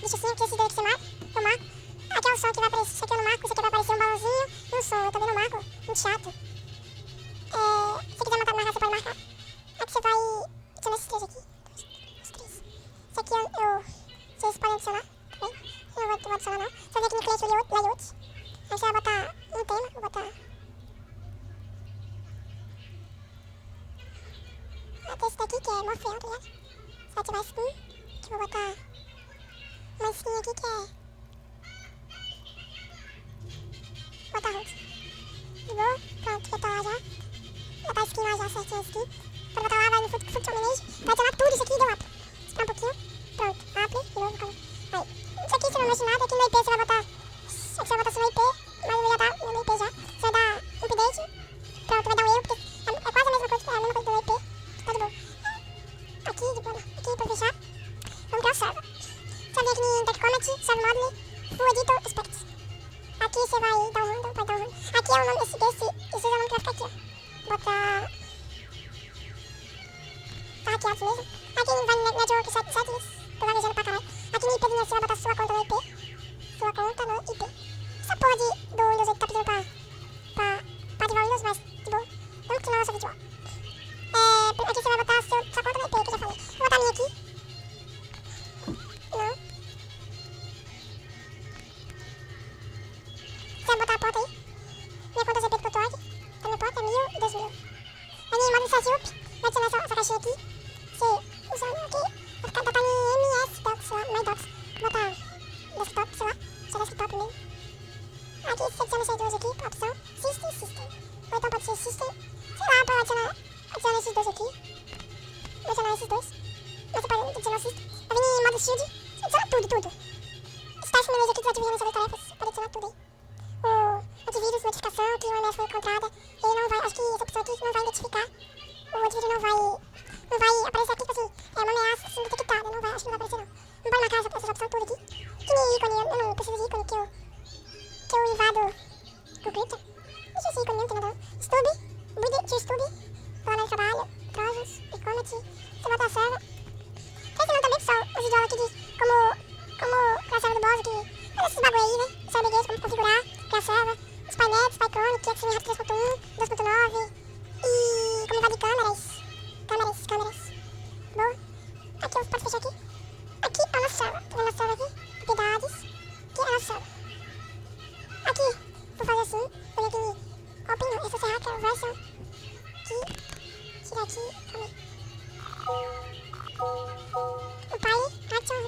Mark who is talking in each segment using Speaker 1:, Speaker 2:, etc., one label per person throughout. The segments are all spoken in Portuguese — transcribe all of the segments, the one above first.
Speaker 1: bicho assim, aqui esses dois que você marca, eu marco. Aqui é o som que vai aparecer, isso aqui eu não marco, isso aqui vai aparecer um balãozinho e um som, eu também não marco, muito chato. Se quiser marcar, você pode marcar. Aqui você vai adicionar esses três aqui, os três. Esse aqui vocês podem adicionar, tá bem? Eu não vou adicionar não. Você vai vir aqui no cliente layout, aí você vai botar um tema, vou botar... Tem esse daqui que é Morfeu, tá ligado? Você vai ativar skin, que eu vou botar uma skin aqui que é... Vou botar Hulk. De boa, pronto, já tá lá já. Já tá a skin lá já, certinho a skin. Quando botar lá, vai no Function Manage, vai adicionar tudo isso aqui e deu up. Esperar um pouquinho, pronto, up, de novo, calma. Aí, isso aqui você não mexe nada, aqui no IP você vai botar... Aqui você vai botar só no IP, mas eu já tá no IP já. Você vai dar update, pronto, vai dar um erro, porque é quase a mesma coisa, é a mesma coisa do IP. Tá de boa. Aqui, de boa, aqui pra fechar. Vamos criar o server. Você vem aqui em Tech Comment, Server Module, Full Editor, Aspects. Aqui você vai dar um random, vai dar um random. Aqui é o nome esse é o nome que vai ficar aqui, ó. Botar... Tá hackeado mesmo. Aqui vai no Network Settings, tô lavejando pra caralho. Aqui no IP do você vai botar sua conta no IP. Sua conta no IP. Essa porra do Windows 8 tá pedindo pra ativar o Windows, mas de boa. Vamos continuar nosso vídeo, ó. Aqui você vai botar sua conta no IP, que eu já falei. Vou botar a minha aqui. Não. Você vai botar a porta aí. Minha conta IP que eu tô aqui. Tá minha porta, 1000 e 2000. Aí em modo setup, vai adicionar essa caixinha aqui. Você usando aqui. Vai ficar botando em MS Docs lá, My Docs. Vou botar desktop, sei lá. Só desktop mesmo. Aqui você adiciona essas duas aqui, a opção System. Ou então pode ser System. Sei lá, pra adicionar esses dois aqui. Vou adicionar esses dois. Mas você pode adicionar o System. Vai vir em modo Shield. Você adiciona tudo. Esse task manager aqui que vai te vir nas tarefas. Pode adicionar tudo aí. O antivírus, notificação, que o MS foi encontrada. Ele não vai, acho que essa opção aqui não vai identificar. O antivírus não vai aparecer aqui, tipo assim, é uma ameaça assim, detectada. Não vai, acho que não vai aparecer não. Não pode marcar essa opção toda aqui. Que nem ícone, eu não preciso de ícone que eu invado o Crypto. Deixa esse ícone mesmo, tem nada não. Stub, Budget Stub, plano de trabalho, Trojans, Ecomet, você bota a serva. Tem ensinando também, pessoal, os vídeos aqui de como criar a serva do boss, que olha esses bagulho aí, né? Server games, como configurar, criar a serva, Spynet, Spychronic, que é XMR 3.1, 2.9 e como invadir câmeras. Boa. Aqui eu posso fechar aqui. Aqui é a nossa serva. Tá vendo a nossa serva aqui? Propriedades. Aqui é a nossa serva. Aqui, vou fazer assim. Vou vir aqui em Open, essa serra que é a version. Aqui. Tira aqui. Calma aí. O pai, action.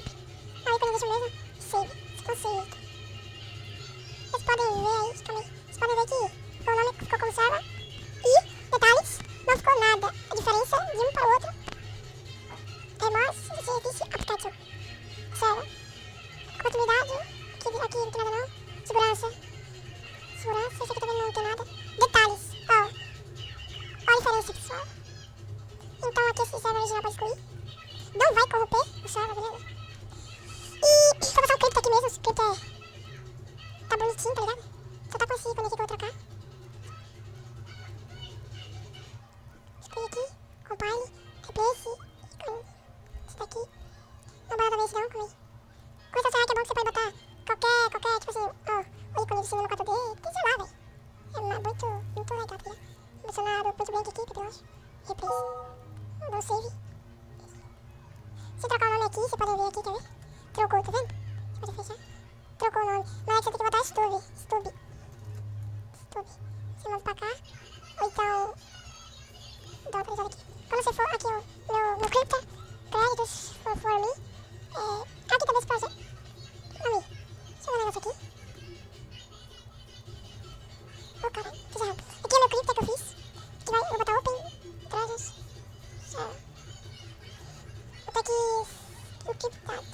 Speaker 1: Aí quando eu deixo mesmo, save. Ficou save. Vocês podem ver aí, calma aí. Vocês podem ver que o nome ficou como serva. E, detalhes, não ficou nada. A diferença de um para o outro. Remorse, serviço, aplicativo. Serva. Oportunidade. Aqui não tem nada não. Segurança, esse aqui também não tem nada. Detalhes, ó. Ó a diferença, pessoal. Então aqui esse server original pode excluir. Não vai corromper o server, beleza? E vou passar o script aqui mesmo, o script tá bonitinho, tá ligado? Só tá com esse ícone aqui que eu vou trocar. Exclui aqui, compile, replace, ícone. Esse daqui. Não bora ver esse não, calma aí. Com essa serra que é bom que você pode botar qualquer, tipo assim, ó, o ícone de cima no 4D, tem sei lá, velho. É muito legal, tá ligado? Vou adicionar o Point Blank aqui, eu acho. Replace. Vou dar um save. Se trocar o nome aqui, você pode ver aqui, quer ver? Trocou, tá vendo? Você pode fechar. Trocou o nome. Mas aqui você tem que botar Stub. Você manda pra cá. Ou então... dá uma atualizada aqui. Quando você for aqui, ó, no Crypto, créditos, for me. Aqui tá desse projeto. Nome. Deixa eu ver um negócio aqui. Oh, caralho, fiz errado. Aqui é o meu Crypto que eu fiz. Aqui eu vou botar Open, Treasures. Vou ter que encriptado.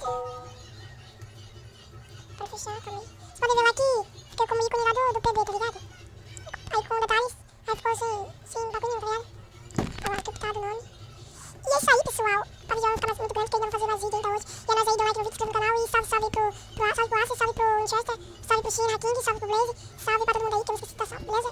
Speaker 1: Pra fechar, calma aí. Vocês podem ver lá que fica como ícone lá do PB, tá ligado? Aí com detalhes, aí ficou sem bagulho, tá ligado? Olha lá, encriptado o nome. E é isso aí, pessoal. Pra vídeo não ficar muito grande, que ainda vou fazer mais vídeo ainda hoje. E é nóis aí, dá like no vídeo, se inscreve no canal. E salve pro Ace, salve pro Chester, salve pro China King, salve pro Blaze, salve pra todo mundo aí que eu não esqueci de dar salve, beleza?